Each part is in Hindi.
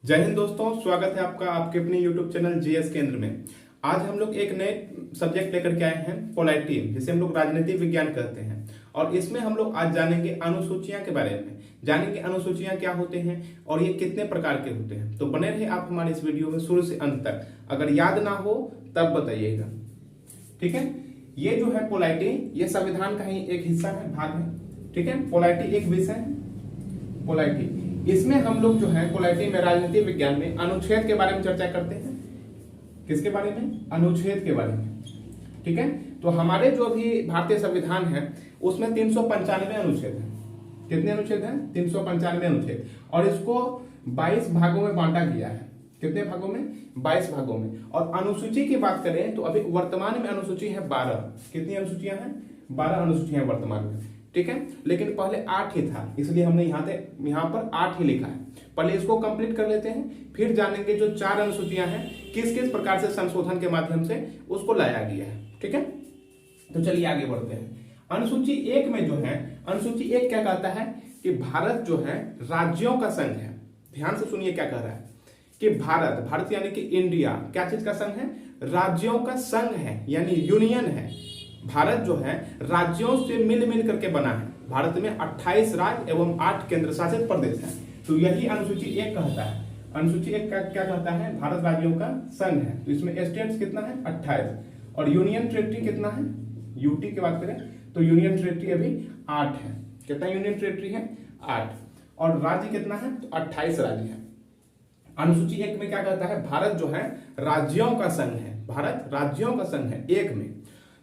जय हिंद दोस्तों, स्वागत है आपका आपके अपने YouTube चैनल जीएस केंद्र में। आज हम लोग एक नए सब्जेक्ट लेकर के आए हैं, पोलाइटी, जिसे हम लोग राजनीतिक विज्ञान कहते हैं। और इसमें हम लोग आज जानेंगे अनुसूचियां के बारे में, जानेंगे अनुसूचियां क्या होते हैं और ये कितने प्रकार के होते हैं। तो बने रहे आप हमारे इस वीडियो में शुरू से अंत तक। अगर याद ना हो तब बताइएगा, ठीक है। ये जो है पोलाइटी, ये संविधान का ही एक हिस्सा है, भाग है, ठीक है। पोलाइटी एक विषय, पोलाइटी, इसमें हम लोग जो है पोलाइटी में राजनीतिक विज्ञान में अनुच्छेद के बारे में चर्चा करते हैं। किसके बारे में? अनुच्छेद के बारे में, ठीक है। तो हमारे जो भी भारतीय संविधान है उसमें 395 अनुच्छेद है। कितने अनुच्छेद हैं? 395 अनुच्छेद। और इसको 22 भागों में बांटा गया है। कितने भागों में? 22 भागों में। और अनुसूची की बात करें तो अभी वर्तमान में अनुसूची है 12। कितनी अनुसूचियां हैं? 12 अनुसूचियां वर्तमान में, ठीक है। लेकिन पहले 8 ही था, इसलिए हमने यहाँ पर 8 ही लिखा है। पहले इसको कंप्लीट कर लेते हैं, फिर जानेंगे जो 4 अनुसूचियां हैं किस किस प्रकार से संशोधन के माध्यम से उसको लाया गया है, ठीक है। तो चलिए आगे बढ़ते हैं। अनुसूची 1 में जो है, अनुसूची 1 क्या कहता है कि भारत जो है राज्यों का संघ है। ध्यान से सुनिए क्या कह रहा है कि भारत यानी कि इंडिया क्या चीज का संघ है? राज्यों का संघ है, यानी यूनियन है। भारत जो है राज्यों से मिल करके बना है। भारत में 28 राज्य एवं 8 केंद्र शासित प्रदेश है। तो यही अनुसूची 1 कहता है। अनुसूची 1 क्या कहता है? भारत राज्यों का संघ है। तो इसमें स्टेट्स कितना है? 28। और यूनियन टेरिटरी कितना है? यूटी की बात करें तो यूनियन टेरिटरी अभी 8 है। कितना यूनियन टेरिटरी है? 8। और राज्य कितना है? तो 28 राज्य है। अनुसूची 1 में क्या कहता है? भारत जो है राज्यों का संघ है। भारत राज्यों का संघ है 1 में।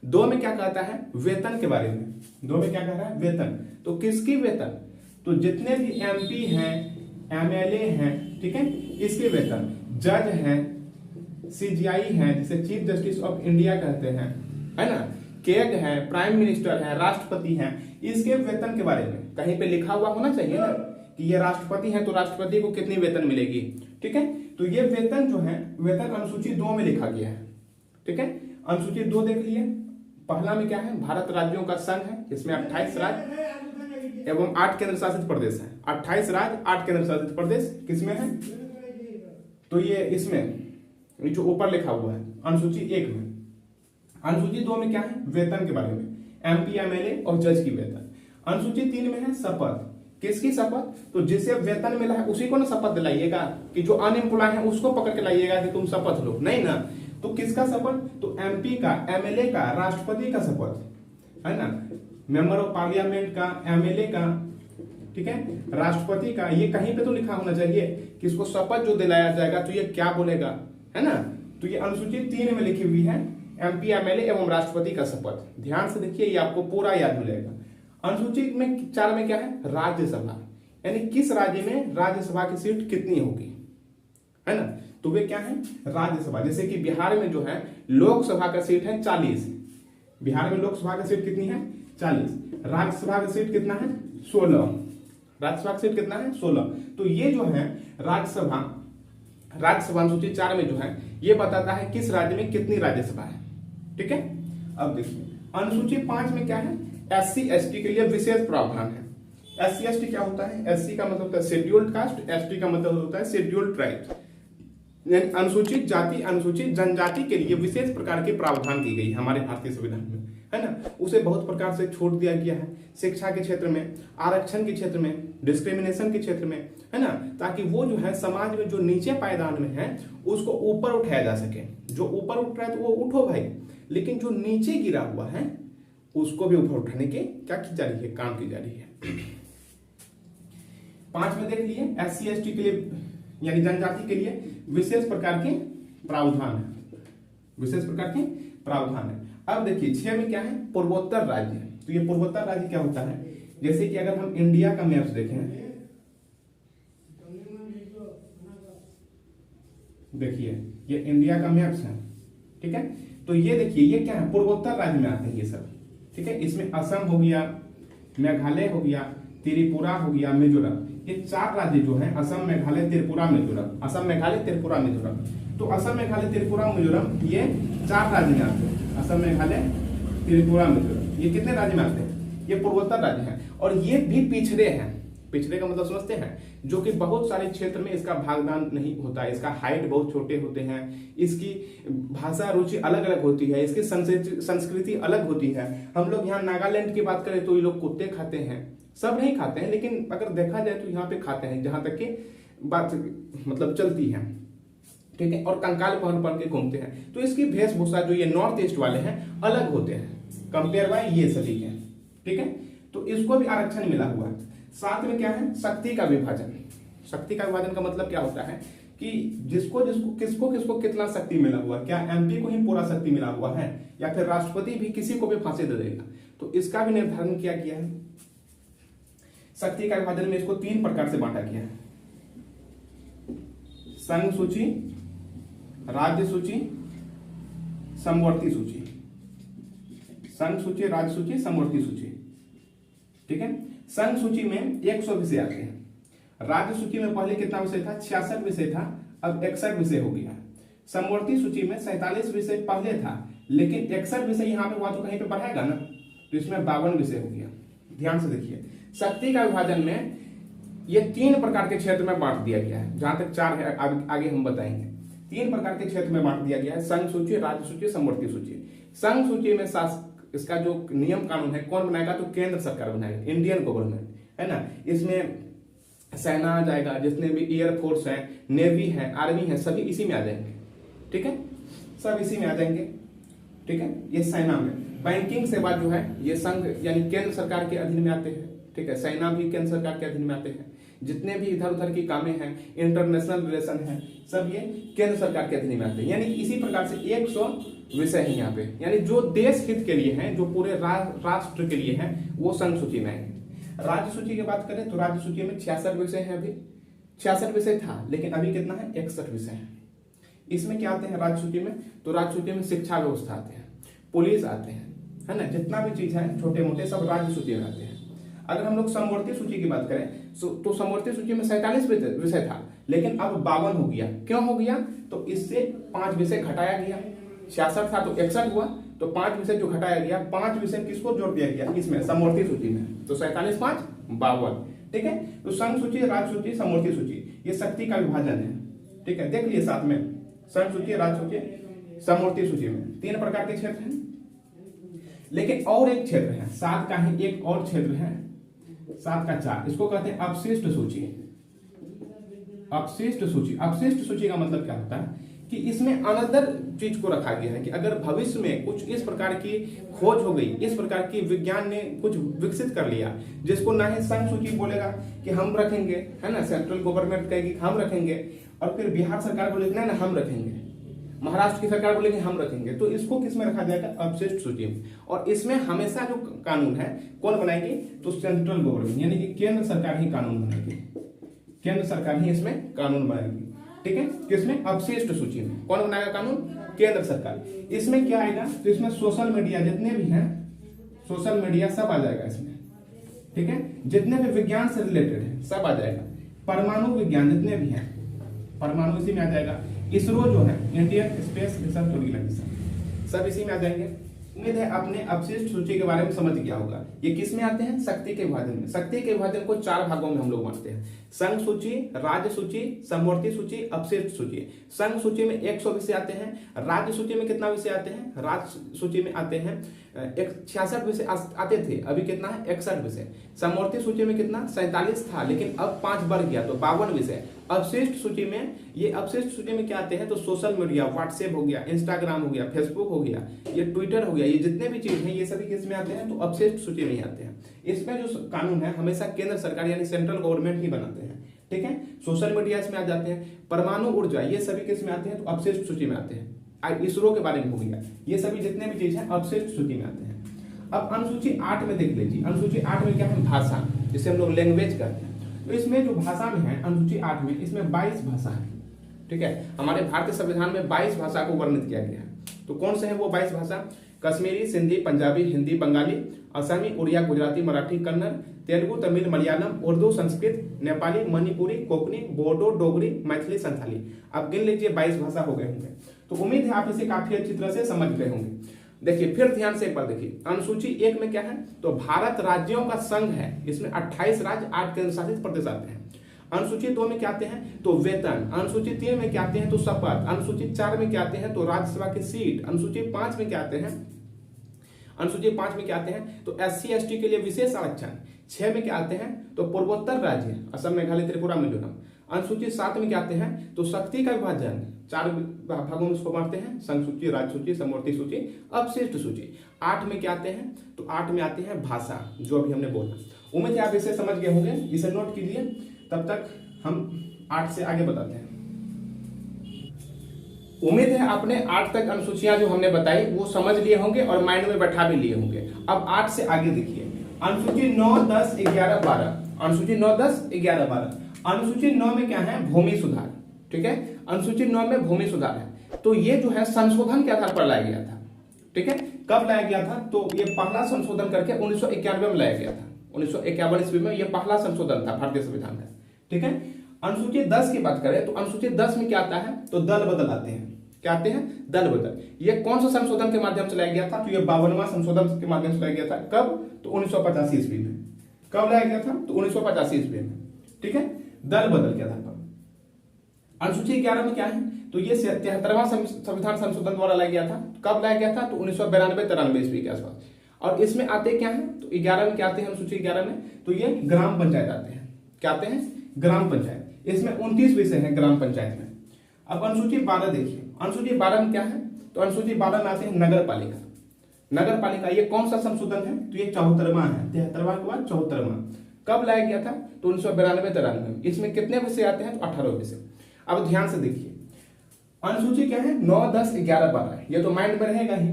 2 में क्या कहता है? वेतन के बारे में। 2 में क्या कह रहा है? वेतन। तो किसकी वेतन? तो जितने भी एमपी हैं, एमएलए हैं, ठीक है, इसके वेतन। जज हैं, सीजीआई हैं, जिसे चीफ जस्टिस ऑफ इंडिया कहते हैं, है ना, केग है, प्राइम मिनिस्टर है, राष्ट्रपति हैं, इसके वेतन के बारे में कहीं पे लिखा हुआ होना चाहिए ना कि ये राष्ट्रपति हैं तो राष्ट्रपति को कितनी वेतन मिलेगी, ठीक है। तो ये वेतन जो है, वेतन अनुसूची 2 में लिखा गया है, ठीक है। अनुसूची 2 देख लिए। पहला में क्या है? भारत राज्यों का संघ है, इसमें 28 राज्य एवं 8 केंद्र शासित प्रदेश है। 28 राज्य, 8 केंद्र शासित प्रदेश किसमें है? तो ये इसमें जो ऊपर लिखा हुआ है अनुसूची 1 में। अनुसूची 2 में क्या है? वेतन के बारे में, एमपी, एमएलए और जज की वेतन। अनुसूची 3 में है शपथ। किसकी शपथ? तो जिसे वेतन मिला है उसी को ना शपथ दिलाइएगा, कि जो अनएम्प्लॉय है उसको पकड़ के लाइएगा कि तुम शपथ लो, नहीं ना। तो किसका शपथ? तो एमपी का, एमएलए का, राष्ट्रपति का शपथ, है ना, मेंबर ऑफ पार्लियामेंट का, एमएलए का, ठीक है, राष्ट्रपति का। ये कहीं पे तो लिखा होना चाहिए कि इसको शपथ जो दिलाया जाएगा तो ये क्या बोलेगा, है ना। तो ये अनुसूची 3 में लिखी हुई है, एमपी, एमएलए एवं राष्ट्रपति का शपथ। ध्यान से देखिए, ये आपको पूरा याद हो जाएगा। अनुसूची में 4 में क्या है? राज्यसभा, यानी किस राज्य में राज्यसभा की सीट कितनी होगी, है ना। तो वे क्या है? राज्यसभा। जैसे कि बिहार में जो है लोकसभा का सीट है 40। बिहार में लोकसभा की सीट कितनी है? 40। राज्यसभा की सीट कितना है? 16। राज्यसभा की सीट कितना है? 16। तो ये जो है राज्यसभा अनुसूची 4 में जो है ये बताता है किस राज्य में कितनी राज्यसभा है, ठीक है। अब देखिए अनुसूची 5 में क्या है? एससी एसटी के लिए विशेष प्रावधान है। एससी एसटी क्या होता है? एससी का मतलब होता है शेड्यूल्ड कास्ट, एसटी का मतलब होता है शेड्यूल्ड ट्राइब्स। अनुसूचित जाति, अनुसूचित जनजाति के लिए विशेष प्रकार के प्रावधान की गई हमारे भारतीय संविधान में, है ना। उसे बहुत प्रकार से छूट दिया गया है, शिक्षा के क्षेत्र में, आरक्षण के क्षेत्र में, डिस्क्रिमिनेशन के क्षेत्र में, है ना, ताकि वो जो है समाज में जो नीचे पायदान में है उसको ऊपर उठाया जा सके। जो ऊपर उठ रहा है तो वो उठो भाई, लेकिन जो नीचे गिरा हुआ है उसको भी ऊपर उठाने के क्या की जा रही है? काम की जा रही है। 5 में देख लिए, एससी एसटी के लिए यानी जनजाति के लिए विशेष प्रकार के प्रावधान है, विशेष प्रकार के प्रावधान है। अब देखिए 6 में क्या है? पूर्वोत्तर राज्य। तो ये पूर्वोत्तर राज्य क्या होता है? जैसे कि अगर हम इंडिया का मैप देखें, देखिए ये इंडिया का मैप है, ठीक है। तो ये देखिए ये क्या है? पूर्वोत्तर राज्य में आते हैं ये सब, ठीक है। इसमें असम हो गया, मेघालय हो गया, त्रिपुरा हो गया, मिजोरम। ये 4 राज्य जो हैं, असम, मेघालय, त्रिपुरा, मिजोरम। असम, मेघालय, त्रिपुरा, मिजोरम। तो असम, मेघालय, त्रिपुरा, मिजोरम ये 4 राज्य में आते हैं। असम, मेघालय, त्रिपुरा, मिजोरम, ये कितने राज्य में आते हैं? ये पूर्वोत्तर राज्य हैं। और ये भी पिछड़े हैं, पिछड़े का मतलब समझते हैं, जो कि बहुत सारे क्षेत्र में इसका भागदान नहीं होता है, इसका हाइट बहुत छोटे होते हैं, इसकी भाषा रुचि अलग अलग होती है, इसकी संस्कृति अलग होती है। हम लोग यहाँ नागालैंड की बात करें तो ये लोग कुत्ते खाते हैं, सब नहीं खाते हैं लेकिन अगर देखा जाए तो यहाँ पे खाते हैं, जहां तक की बात मतलब चलती है, ठीक है। और कंकाल पहन के घूमते हैं। तो इसकी वेशभूषा जो ये नॉर्थ ईस्ट वाले हैं अलग होते हैं कंपेयर बाय ये सभी के, ठीक है। तो इसको भी आरक्षण मिला हुआ है। साथ में क्या है, शक्ति का विभाजन। शक्ति का विभाजन का मतलब क्या होता है कि जिसको जिसको किसको किसको कितना शक्ति मिला हुआ है, क्या एमपी को ही पूरा शक्ति मिला हुआ है या फिर राष्ट्रपति भी किसी को भी फांसी दे देगा, तो इसका भी निर्धारण किया गया है। शक्ति का विभाजन में इसको 3 प्रकार से बांटा गया है, संघ सूची, राज्य सूची, समवर्ती सूची। संघ सूची, राज्य सूची, समवर्ती सूची, ठीक है। संघ सूची में 100 विषय आते हैं। राज्य सूची में पहले कितना विषय था, 66 विषय था, अब 61 विषय हो गया। समवर्ती सूची में 47 विषय पहले था, लेकिन 61 विषय यहां पे हुआ तो कहीं पे बढ़ाएगा ना, तो इसमें 52 विषय हो गया। ध्यान से देखिए, शक्ति का विभाजन में ये 3 प्रकार के क्षेत्र में बांट दिया गया है, जहां तक 4 है आगे हम बताएंगे। 3 प्रकार के क्षेत्र में बांट दिया गया है, संघ सूची, राज्य सूची, समवर्ती सूची। संघ सूची में इसका जो नियम कानून है कौन बनाएगा, तो केंद्र सरकार बनाएगा, इंडियन गवर्नमेंट, है ना। इसमें सेना आ जाएगा, जितने भी एयरफोर्स है, नेवी है, आर्मी है, सभी इसी में आ जाएंगे, ठीक है, सब इसी में आ जाएंगे, ठीक है। ये सेना में बैंकिंग सेवा जो है ये संघ यानी केंद्र सरकार के अधीन में आते हैं, ठीक है। सेना भी केंद्र सरकार के अधीन में आते हैं। जितने भी इधर उधर की कामें हैं, इंटरनेशनल रिलेशन है, सब ये केंद्र सरकार के अधीन में आते हैं। यानी इसी प्रकार से 100 विषय है यहाँ पे, यानी जो देश हित के लिए हैं, जो पूरे राष्ट्र के लिए हैं, वो संघ सूची में आएंगे। राज्य सूची की बात करें तो राज्य सूची में 66 विषय है, अभी 66 विषय था, लेकिन अभी कितना है, 61 विषय है। इसमें क्या आते हैं राज्य सूची में, तो राज्य सूची में शिक्षा व्यवस्था आते हैं, पुलिस आते हैं, है ना, जितना भी चीज है छोटे मोटे सब राज्य सूची में आते हैं। अगर हम लोग समवर्ती सूची की बात करें तो समवर्ती सूची में 47 विषय था, लेकिन अब 52 हो गया। क्यों हो गया, तो इससे 5 विषय घटाया गया। 66 था तो 61 हुआ, तो 5 विषय जो घटाया गया, 5 विषय किसको जोड़ दिया गया, इसमें समवर्ती सूची में, तो 47 5 52, ठीक है। तो संघ सूची, राज्य सूची, समवर्ती सूची, ये शक्ति का विभाजन है, ठीक है। देख लिए साथ में, संघ सूची, राज्य सूची, समवर्ती सूची में 3 प्रकार के क्षेत्र हैं। लेकिन और एक क्षेत्र है, 7 का ही एक और क्षेत्र है, 7 का 4, इसको कहते हैं अपशिष्ट सूची। अपशिष्ट सूची, अपशिष्ट सूची का मतलब क्या होता है कि इसमें अनदर चीज को रखा गया है कि अगर भविष्य में कुछ इस प्रकार की खोज हो गई, इस प्रकार की विज्ञान ने कुछ विकसित कर लिया, जिसको ना ही संघ सूची बोलेगा कि हम रखेंगे, है ना, सेंट्रल गवर्नमेंट कहेगी हम रखेंगे, और फिर बिहार सरकार बोलेगी ना हम रखेंगे, महाराष्ट्र की सरकार बोलेगी हम रखेंगे, तो इसको किस में रखा जाएगा, अपशिष्ट सूची में। और इसमें हमेशा जो कानून है कौन बनाएगी, तो सेंट्रल गवर्नमेंट यानी कि केंद्र सरकार ही कानून बनाएगी, केंद्र सरकार ही इसमें कानून बनाएगी, ठीक है। किसमें, अपशिष्ट सूची में कौन बनाएगा कानून, केंद्र सरकार। इसमें क्या आएगा, तो इसमें सोशल मीडिया जितने भी हैं, सोशल मीडिया सब आ जाएगा इसमें, ठीक है। जितने भी विज्ञान से रिलेटेड है सब आ जाएगा। परमाणु विज्ञान जितने भी हैं, परमाणु इसी में आ जाएगा। इसरो जो है, इंडियन स्पेस रिसर्च ऑर्गेनाइजेशन, सब इसी में आ जाएंगे। उम्मीद है आपने अपशिष्ट सूची के बारे में समझ गया होगा। ये किस में आते हैं, शक्ति के विभाजन में। शक्ति के विभाजन को 4 भागों में हम लोग बांटते हैं, संघ सूची, राज्य सूची, समवर्ती सूची, अपशिष्ट सूची। संघ सूची में 100 विषय आते हैं। राज्य सूची में कितना विषय आते हैं, राज्य सूची में आते हैं 66 विषय आते थे, अभी कितना है, 61 विषय। समवर्ती सूची में कितना, 47 था, लेकिन अब 5 बढ़ गया, तो 52 विषय। अपशिष्ट सूची में, ये अपशिष्ट सूची में क्या आते हैं, तो सोशल मीडिया, व्हाट्सएप हो गया, इंस्टाग्राम हो गया, फेसबुक हो गया, ये ट्विटर हो गया, ये जितने भी चीज हैं ये सभी किस में आते हैं, तो अपशिष्ट सूची में ही आते हैं। इसमें जो कानून है हमेशा केंद्र सरकार यानी सेंट्रल गवर्नमेंट ही बनाते हैं, ठीक है। सोशल मीडिया इसमें आ जाते हैं, परमाणु ऊर्जा, ये सभी किस में आते हैं, तो अपशिष्ट सूची में आते हैं। इसरो के बारे में हो गया, ये सभी जितने भी चीज है अपशिष्ट सूची में आते हैं। अब अनुसूची 8 में देख लीजिए, अनुसूची 8 में क्या है, भाषा, जिसे हम लोग लैंग्वेज कहते हैं। तो इसमें जो भाषा में है अनुसूची 8 में, इसमें 22 भाषा है, ठीक है। हमारे भारतीय संविधान में 22 भाषा को वर्णित किया गया है। तो कौन से है वो 22 भाषा, कश्मीरी, सिंधी, पंजाबी, हिंदी, बंगाली, असमी, उड़िया, गुजराती, मराठी, कन्नड़, तेलुगु, तमिल, मलयालम, उर्दू, संस्कृत, नेपाली, मणिपुरी, कोंकणी, बोडो, डोगरी, मैथिली, संथाली। अब गिन लीजिए 22 भाषा हो गए होंगे। तो उम्मीद है आप इसे काफी अच्छी तरह से समझ गए होंगे। देखिए फिर ध्यान से एक बार देखिए, अनुसूची 1 में क्या है, तो भारत राज्यों का संघ है, इसमें 28 राज्य 8 केंद्र शासित प्रदेश आते हैं। अनुसूची 2 में क्या आते हैं, तो वेतन। अनुसूची 3 में क्या आते हैं, तो शपथ। अनुसूची 4 में क्या आते हैं, तो राज्यसभा की सीट। अनुसूची 5 में क्या आते हैं, अनुसूची 5 में क्या आते हैं, तो SC ST के लिए विशेष आरक्षण। 6 में क्या आते हैं, तो पूर्वोत्तर राज्य, असम मेघालय त्रिपुरा मिजोरम। अनुसूची 7 में क्या आते हैं, तो शक्ति का विभाजन, 4 भागों में इसको बांटते हैं, संघ सूची, राज्य सूची, समवर्ती सूची, अवशिष्ट सूची। 8 में क्या आते हैं, तो 8 में आते हैं भाषा, जो अभी हमने बोला। उम्मीद है आप इसे समझ गए होंगे, इसे नोट कीजिए, तब तक हम 8 से आगे बताते हैं। उम्मीद है आपने 8 तक अनुसूचियां जो हमने बताई वो समझ लिए होंगे और माइंड में बैठा भी लिए होंगे। अब 8 से आगे देखिए, अनुसूची 9, 10, 11, 12। अनुसूची 9, 10, 11, 12। अनुसूची 9 में क्या है, भूमि सुधार। ठीक है, अनुसूची 9 में भूमि सुधार है, तो ये जो है संशोधन के आधार पर लाया गया था। ठीक है, कब लाया गया था, तो ये पहला संशोधन करके 1991 में लाया गया था। 1951 ईस्वी में यह पहला संशोधन था भारतीय संविधान का। ठीक है, अनुसूची 10 की बात करें तो अनुसूची 10 में क्या आता है, तो दल बदल आते हैं। क्या आते हैं, दल बदल। ये कौन सा संशोधन के माध्यम से लाया गया था, तो ये 52वां संशोधन के माध्यम से लाया गया था। कब, तो 1985 ईस्वी में। कब लाया गया था, तो 1985 ईस्वी में। ठीक है, दल बदल के आधार पर। अनुसूची 11 में क्या है, तो ये 73वां संविधान संशोधन द्वारा लाया गया था। कब लाया गया था, तो 1992-93 ईस्वी के आसपास। और इसमें आते क्या है, तो 11 में क्या आते हैं, अनुसूची 11 में, तो ये ग्राम पंचायत आते हैं। क्या आते हैं, ग्राम पंचायत। इसमें 29 विषय हैं ग्राम पंचायत में। अब अनुसूची 12 देखिए, अनुसूची 12 में क्या है, तो अनुसूची 12 में आते हैं नगर पालिका। नगर पालिका ये कौन सा संशोधन है, तो ये 74वां है, 73वां के बाद 74वां। कब लाया गया था, तो 1992-93। इसमें कितने विषय आते हैं, तो 18 विषय। अब ध्यान से देखिए, अनुसूची क्या है, 9, 10, 11, 12, ये तो माइंड में रहेगा ही।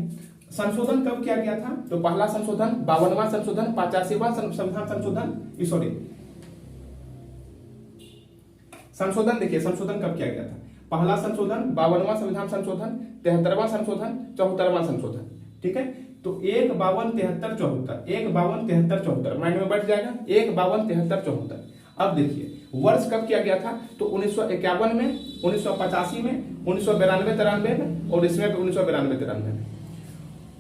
संशोधन कब किया गया था, तो पहला संशोधन, 52वां संशोधन, 85वां संविधान संशोधन, सॉरी संशोधन। देखिए संशोधन कब किया गया था, पहला संशोधन, 52वां संविधान संशोधन, 73वां संशोधन, 74वां संशोधन। ठीक है, तो 1, 52, 73, 74, 1, 52, 73, 74 माइंड में बैठ जाएगा, 1, 52, 73, 74। अब देखिए वर्ष कब किया गया था, तो 1951 में, 1985 में, 1992-93 में, और इसमें 1992-93 में।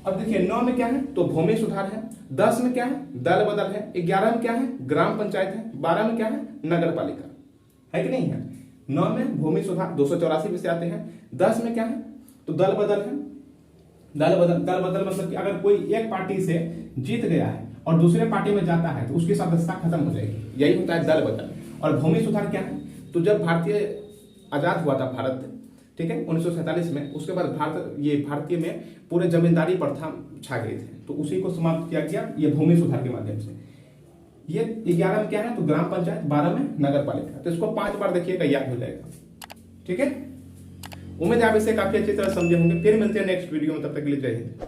अब देखिए 9 में क्या है, तो भूमि सुधार है। 10 में क्या है, दल बदल है। 11 में क्या है, ग्राम पंचायत है। 12 में क्या है, नगर पालिका है कि नहीं है। 9 में भूमि सुधार, 284 विषय आते हैं। 10 में क्या है, तो दल बदल है। दल बदल मतलब कि अगर कोई एक पार्टी से जीत गया है और दूसरे पार्टी में जाता है तो उसकी सदस्यता खत्म हो जाएगी, यही होता है दल बदल। और भूमि सुधार क्या है, तो जब भारतीय आजाद हुआ था भारत, ठीक है, 1947 में, उसके बाद भारतीय में पूरे जमींदारी प्रथा छा गई थी, तो उसी को समाप्त किया गया ये भूमि सुधार के माध्यम से। ये 11 में क्या है, तो ग्राम पंचायत, 12 में नगर पालिका। तो इसको 5 बार देखिएगा, याद हो जाएगा। ठीक है, उम्मीद है आप इसे काफी अच्छी तरह समझे होंगे। फिर मिलते हैं नेक्स्ट वीडियो में, तब तक के लिए जय हिंद।